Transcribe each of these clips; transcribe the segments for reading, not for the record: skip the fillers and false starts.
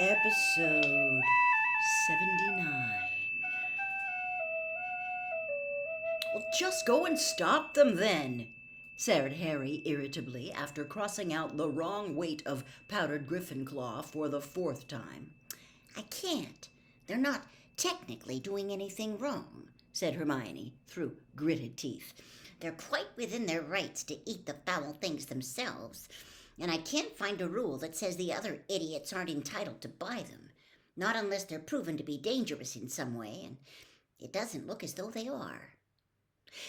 Episode 79. Well, just go and stop them then, said Harry irritably after crossing out the wrong weight of powdered griffin claw for the fourth time. I can't. They're not technically doing anything wrong, said Hermione through gritted teeth. They're quite within their rights to eat the foul things themselves, and I can't find a rule that says the other idiots aren't entitled to buy them, not unless they're proven to be dangerous in some way, and it doesn't look as though they are.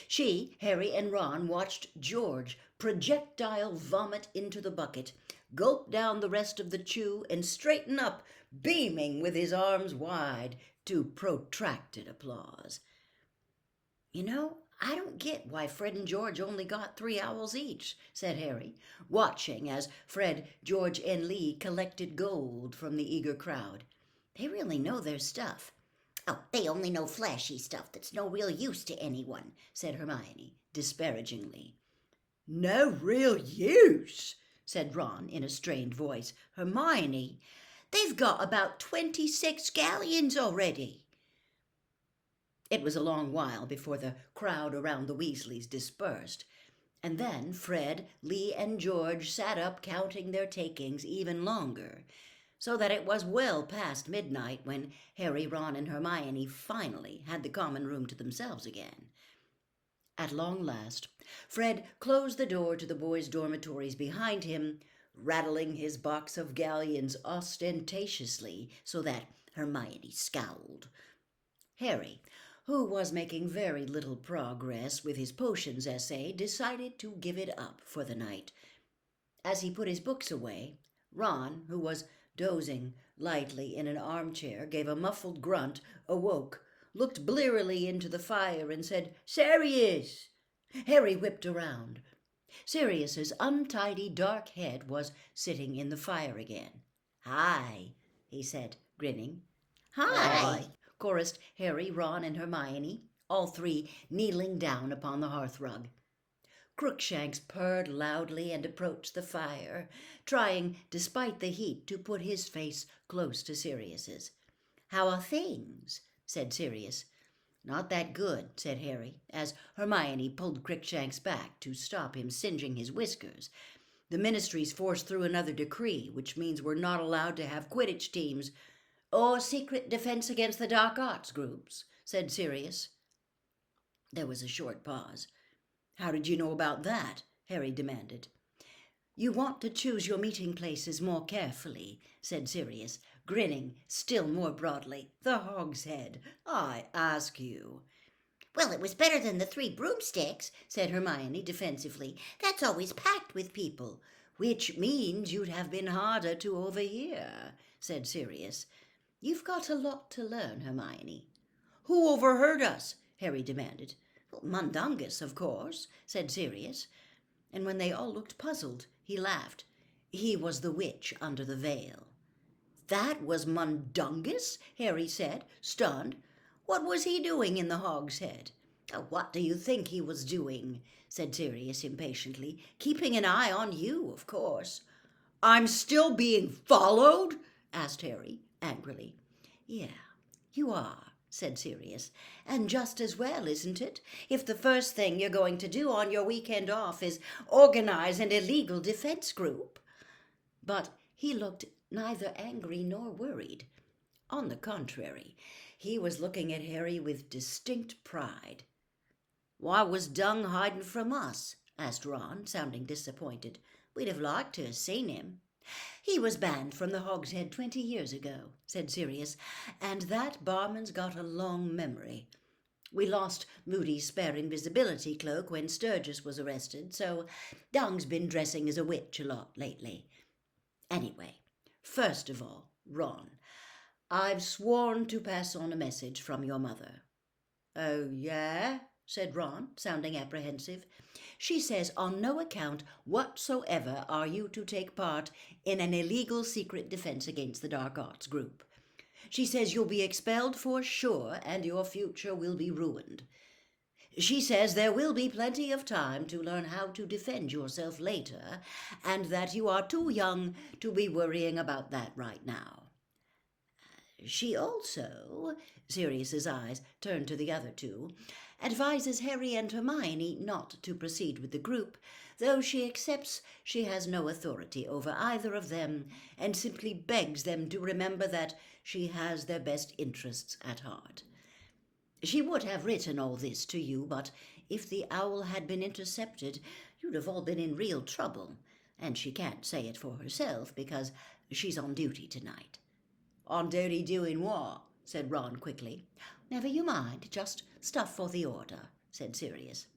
She, Harry, and Ron watched George projectile vomit into the bucket, gulp down the rest of the chew, and straighten up, beaming with his arms wide, to protracted applause. You know, I don't get why Fred and George only got 3 owls each, said Harry, watching as Fred, George, and Lee collected gold from the eager crowd. They really know their stuff. Oh, they only know flashy stuff that's no real use to anyone, said Hermione disparagingly. No real use, said Ron in a strained voice. Hermione, they've got about 26 galleons already. It was a long while before the crowd around the Weasleys dispersed, and then Fred, Lee, and George sat up counting their takings even longer, so that it was well past midnight when Harry, Ron, and Hermione finally had the common room to themselves again. At long last, Fred closed the door to the boys' dormitories behind him, rattling his box of galleons ostentatiously so that Hermione scowled. Harry, who was making very little progress with his potions essay, decided to give it up for the night. As he put his books away, Ron, who was dozing lightly in an armchair, gave a muffled grunt, awoke, looked blearily into the fire, and said, "Sirius!" Harry whipped around. Sirius's untidy dark head was sitting in the fire again. "Hi," he said, grinning. Hi, chorused Harry, Ron, and Hermione, all three kneeling down upon the hearthrug. Crookshanks purred loudly and approached the fire, trying, despite the heat, to put his face close to Sirius's. "How are things?" said Sirius. "Not that good," said Harry, as Hermione pulled Crookshanks back to stop him singeing his whiskers. "The Ministry's forced through another decree, which means we're not allowed to have Quidditch teams or secret defense against the dark arts groups," said Sirius. There was a short pause. "How did you know about that?" Harry demanded. "You want to choose your meeting places more carefully," said Sirius, grinning still more broadly. "The Hog's Head, I ask you." Well, it was better than the 3 broomsticks, said Hermione defensively. That's always packed with people. "Which means you'd have been harder to overhear," said Sirius. "You've got a lot to learn, Hermione." "Who overheard us?" Harry demanded. "Mundungus, of course," said Sirius, and when they all looked puzzled, he laughed. He was the witch under the veil. "That was Mundungus?" Harry said, stunned. "What was he doing in the Hog's Head?" "What do you think he was doing?" said Sirius impatiently. "Keeping an eye on you, of course." "I'm still being followed?" asked Harry angrily. "Yeah, you are," said Sirius, "and just as well, isn't it, if the first thing you're going to do on your weekend off is organize an illegal defense group?" But he looked neither angry nor worried. On the contrary, he was looking at Harry with distinct pride. "Why was Dung hiding from us?" asked Ron, sounding disappointed. "We'd have liked to have seen him." "He was banned from the Hog's Head 20 years ago," said Sirius, "and that barman's got a long memory. We lost Moody's spare invisibility cloak when Sturgis was arrested, so Dung's been dressing as a witch a lot lately. Anyway, first of all, Ron, I've sworn to pass on a message from your mother." "Oh, yeah?" said Ron, sounding apprehensive. "She says on no account whatsoever are you to take part in an illegal secret defense against the dark arts group. She says you'll be expelled for sure and your future will be ruined. She says there will be plenty of time to learn how to defend yourself later, and that you are too young to be worrying about that right now. She also, Sirius's eyes turned to the other two, advises Harry and Hermione not to proceed with the group, though she accepts she has no authority over either of them and simply begs them to remember that she has their best interests at heart. She would have written all this to you, but if the owl had been intercepted, you'd have all been in real trouble, and she can't say it for herself because she's on duty tonight. On duty doing what? Said Ron quickly. Never you mind, just stuff for the order, said Sirius.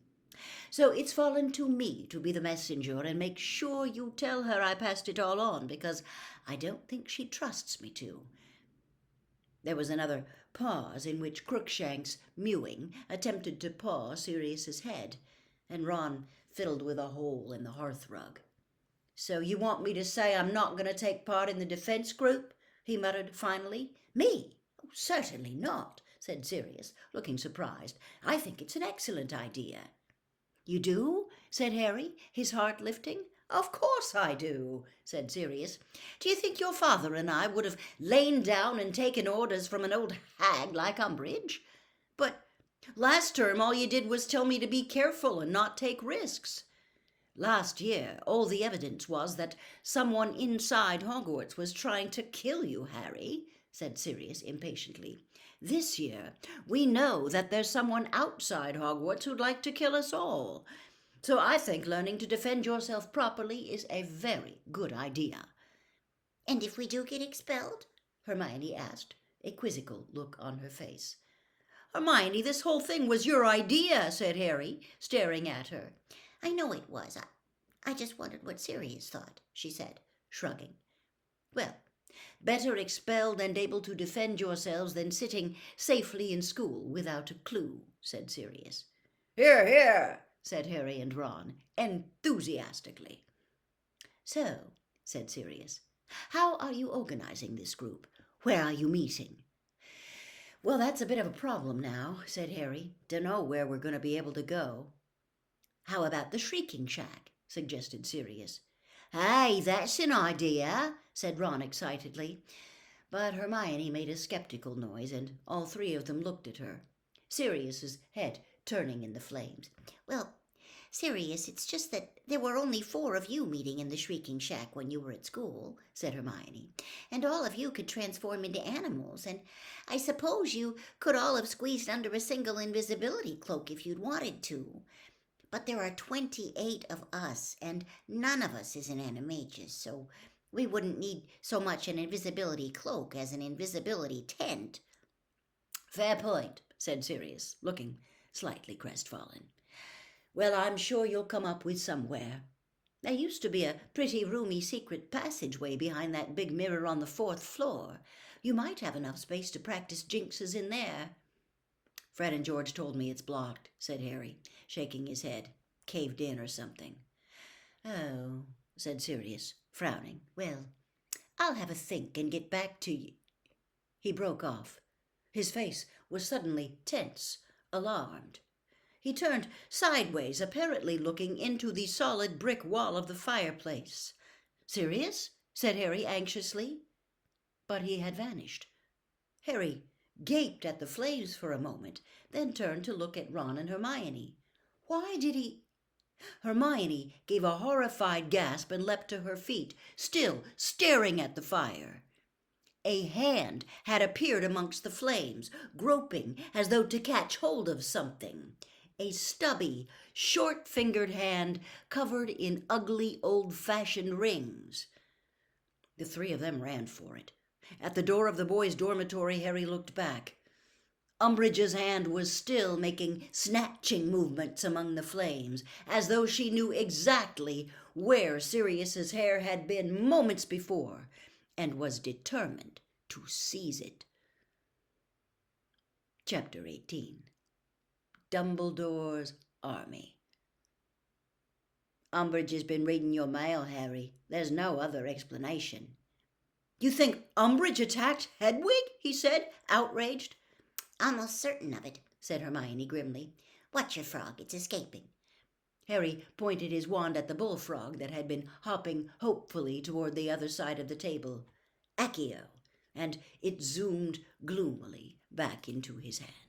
So it's fallen to me to be the messenger and make sure you tell her I passed it all on, because I don't think she trusts me to. There was another pause in which Crookshank's mewing attempted to paw Sirius's head, and Ron fiddled with a hole in the hearthrug. So you want me to say I'm not going to take part in the defense group? He muttered finally. Me? Oh, certainly not, said Sirius, looking surprised. I think it's an excellent idea. You do? Said Harry, his heart lifting. Of course I do, said Sirius. Do you think your father and I would have lain down and taken orders from an old hag like Umbridge? But last term all you did was tell me to be careful and not take risks. Last year, all the evidence was that someone inside Hogwarts was trying to kill you, Harry, said Sirius impatiently. This year, we know that there's someone outside Hogwarts who'd like to kill us all. So I think learning to defend yourself properly is a very good idea. And if we do get expelled? Hermione asked, a quizzical look on her face. Hermione, this whole thing was your idea, said Harry, staring at her. I know it was. I just wondered what Sirius thought, she said, shrugging. Well, better expelled and able to defend yourselves than sitting safely in school without a clue, said Sirius. Hear, hear, said Harry and Ron, enthusiastically. So, said Sirius, how are you organizing this group? Where are you meeting? Well, that's a bit of a problem now, said Harry. Dunno where we're going to be able to go. How about the Shrieking Shack? Suggested Sirius. Hey, that's an idea, said Ron excitedly. But Hermione made a skeptical noise, and all three of them looked at her, Sirius's head turning in the flames. Well, Sirius, it's just that there were only 4 of you meeting in the Shrieking Shack when you were at school, said Hermione, and all of you could transform into animals, and I suppose you could all have squeezed under a single invisibility cloak if you'd wanted to. But there are 28 of us, and none of us is an animagus, so we wouldn't need so much an invisibility cloak as an invisibility tent. Fair point, said Sirius, looking slightly crestfallen. Well, I'm sure you'll come up with somewhere. There used to be a pretty roomy secret passageway behind that big mirror on the 4th floor. You might have enough space to practice jinxes in there. Fred and George told me it's blocked, said Harry, shaking his head. Caved in or something. Oh, said Sirius, frowning. Well, I'll have a think and get back to you. He broke off. His face was suddenly tense, alarmed. He turned sideways, apparently looking into the solid brick wall of the fireplace. Sirius? Said Harry anxiously. But he had vanished. Harry gaped at the flames for a moment, then turned to look at Ron and Hermione. Why did he... Hermione gave a horrified gasp and leapt to her feet, still staring at the fire. A hand had appeared amongst the flames, groping as though to catch hold of something. A stubby, short-fingered hand covered in ugly, old-fashioned rings. The 3 of them ran for it. At the door of the boys' dormitory, Harry looked back. Umbridge's hand was still making snatching movements among the flames, as though she knew exactly where Sirius's hair had been moments before, and was determined to seize it. Chapter 18. Dumbledore's Army. Umbridge has been reading your mail, Harry. There's no other explanation. You think Umbridge attacked Hedwig? He said, outraged. Almost certain of it, said Hermione grimly. Watch your frog, it's escaping. Harry pointed his wand at the bullfrog that had been hopping hopefully toward the other side of the table. Accio, and it zoomed gloomily back into his hand.